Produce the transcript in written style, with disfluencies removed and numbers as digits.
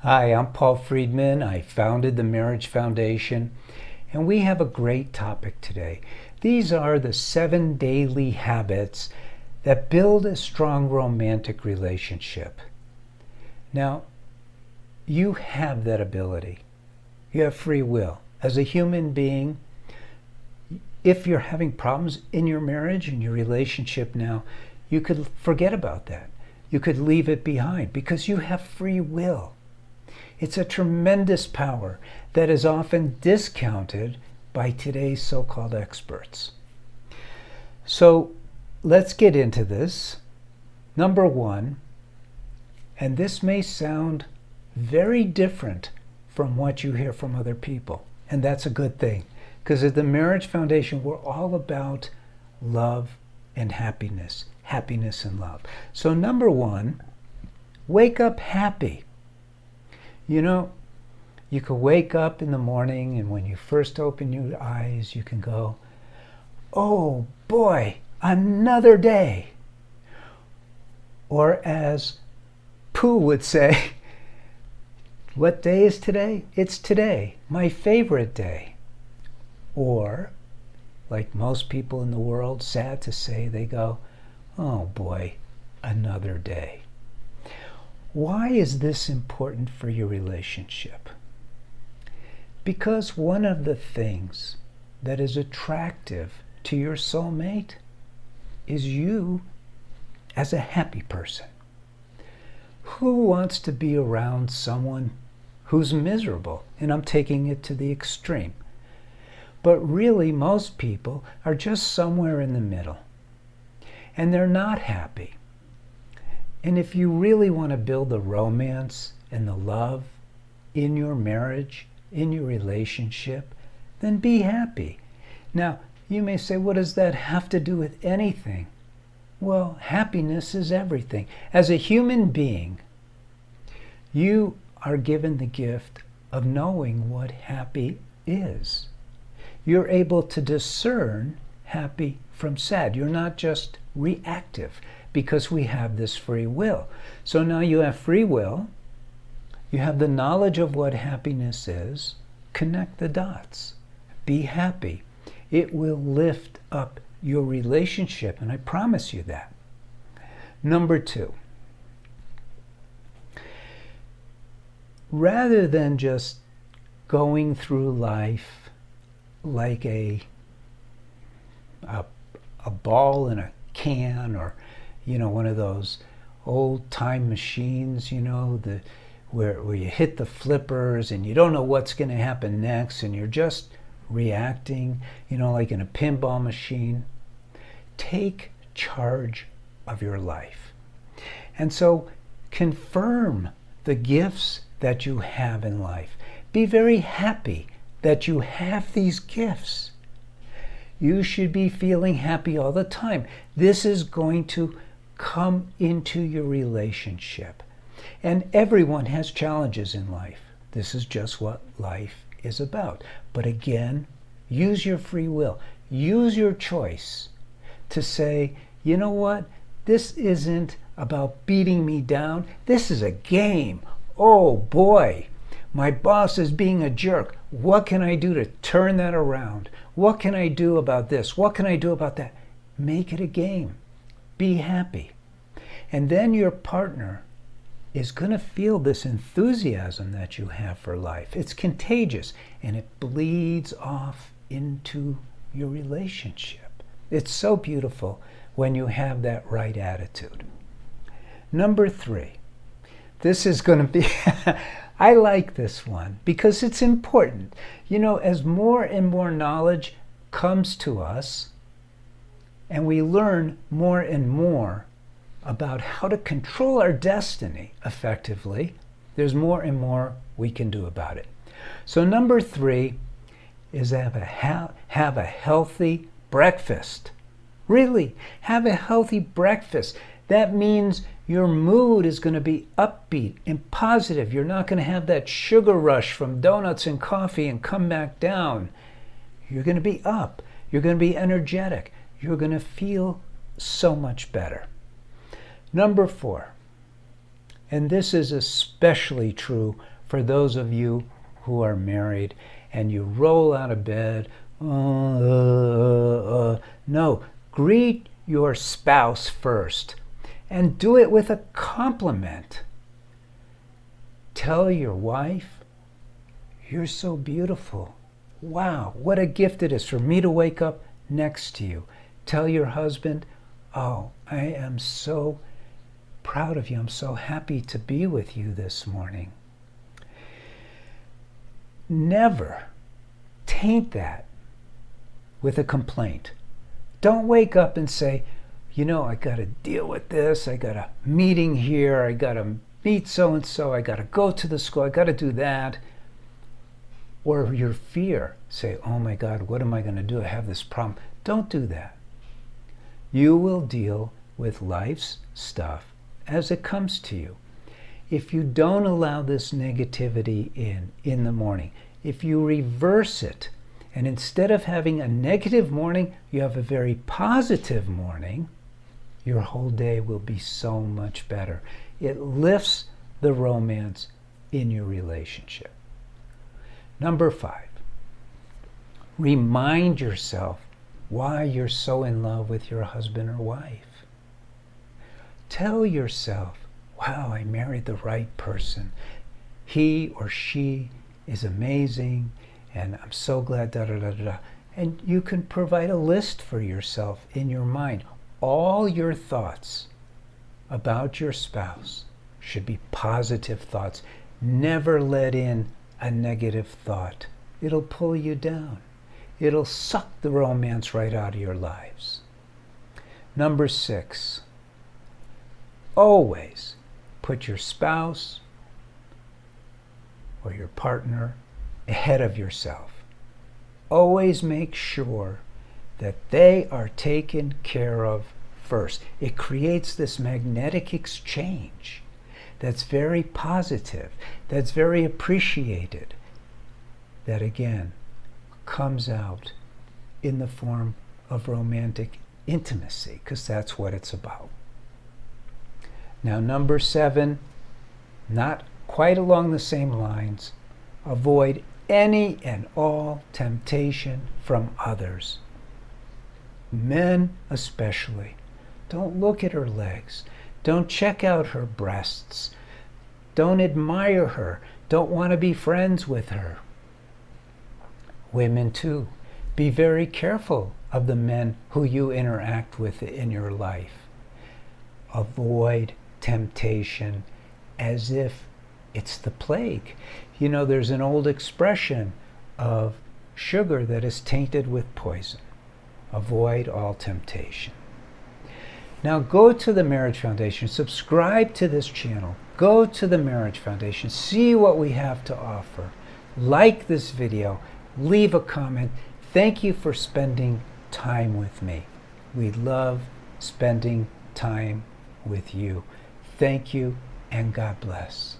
Hi, I'm Paul Friedman. I founded the Marriage Foundation, and we have a great topic today. These are the 7 daily habits that build a strong romantic relationship. Now, you have that ability. You have free will. As a human being, if you're having problems in your marriage and your relationship now, you could forget about that. You could leave it behind because you have free will. It's a tremendous power that is often discounted by today's so-called experts. So let's get into this. Number 1, and this may sound very different from what you hear from other people, and that's a good thing, because at the Marriage Foundation, we're all about love and happiness and love. So number 1, wake up happy. You know, you can wake up in the morning, and when you first open your eyes, you can go, oh boy, another day. Or as Pooh would say, what day is today? It's today, my favorite day. Or, like most people in the world, sad to say, they go, oh boy, another day. Why is this important for your relationship? Because one of the things that is attractive to your soulmate is you as a happy person. Who wants to be around someone who's miserable? And I'm taking it to the extreme. But really, most people are just somewhere in the middle. And they're not happy. And if you really want to build the romance and the love in your marriage, in your relationship, then be happy. Now, you may say, what does that have to do with anything? Well, happiness is everything. As a human being, you are given the gift of knowing what happy is. You're able to discern happy from sad. You're not just reactive, because we have this free will. So now you have free will, you have the knowledge of what happiness is. Connect the dots. Be happy. It will lift up your relationship, and I promise you that. Number 2, rather than just going through life like a ball in a can, or one of those old time machines, where you hit the flippers and you don't know what's going to happen next, and you're just reacting, like in a pinball machine. Take charge of your life. And so confirm the gifts that you have in life. Be very happy that you have these gifts. You should be feeling happy all the time. This is going to come into your relationship. And everyone has challenges in life. This is just what life is about. But again, use your free will. Use your choice to say, you know what? This isn't about beating me down. This is a game. Oh boy, my boss is being a jerk. What can I do to turn that around? What can I do about this? What can I do about that? Make it a game. Be happy. And then your partner is going to feel this enthusiasm that you have for life. It's contagious, and it bleeds off into your relationship. It's so beautiful when you have that right attitude. Number 3, this is going to be, I like this one because it's important. As more and more knowledge comes to us, and we learn more and more about how to control our destiny effectively, there's more and more we can do about it. So number 3 is have a healthy breakfast. Really, have a healthy breakfast. That means your mood is going to be upbeat and positive. You're not going to have that sugar rush from donuts and coffee and come back down. You're going to be up. You're going to be energetic. You're going to feel so much better. Number 4, and this is especially true for those of you who are married and you roll out of bed, no, greet your spouse first and do it with a compliment. Tell your wife, "You're so beautiful. Wow, what a gift it is for me to wake up next to you." Tell your husband, "Oh, I am so proud of you. I'm so happy to be with you this morning." Never taint that with a complaint. Don't wake up and say, I got to deal with this. I got a meeting here. I got to meet so-and-so. I got to go to the school. I got to do that. Or your fear, say, "Oh my God, what am I going to do? I have this problem." Don't do that. You will deal with life's stuff as it comes to you. If you don't allow this negativity in the morning, if you reverse it, and instead of having a negative morning, you have a very positive morning, your whole day will be so much better. It lifts the romance in your relationship. Number 5, remind yourself why you're so in love with your husband or wife. Tell yourself, "Wow, I married the right person. He or she is amazing, and I'm so glad, da da da da." And you can provide a list for yourself in your mind. All your thoughts about your spouse should be positive thoughts. Never let in a negative thought. It'll pull you down. It'll suck the romance right out of your lives. Number 6, always put your spouse or your partner ahead of yourself. Always make sure that they are taken care of first. It creates this magnetic exchange that's very positive, that's very appreciated, that again comes out in the form of romantic intimacy, because that's what it's about. Now, number 7, not quite along the same lines, avoid any and all temptation from others. Men especially. Don't look at her legs. Don't check out her breasts. Don't admire her. Don't want to be friends with her. Women too. Be very careful of the men who you interact with in your life. Avoid temptation as if it's the plague. There's an old expression of sugar that is tainted with poison. Avoid all temptation. Now go to the Marriage Foundation, subscribe to this channel, go to the Marriage Foundation, see what we have to offer. Like this video, leave a comment. Thank you for spending time with me. We love spending time with you. Thank you, and God bless.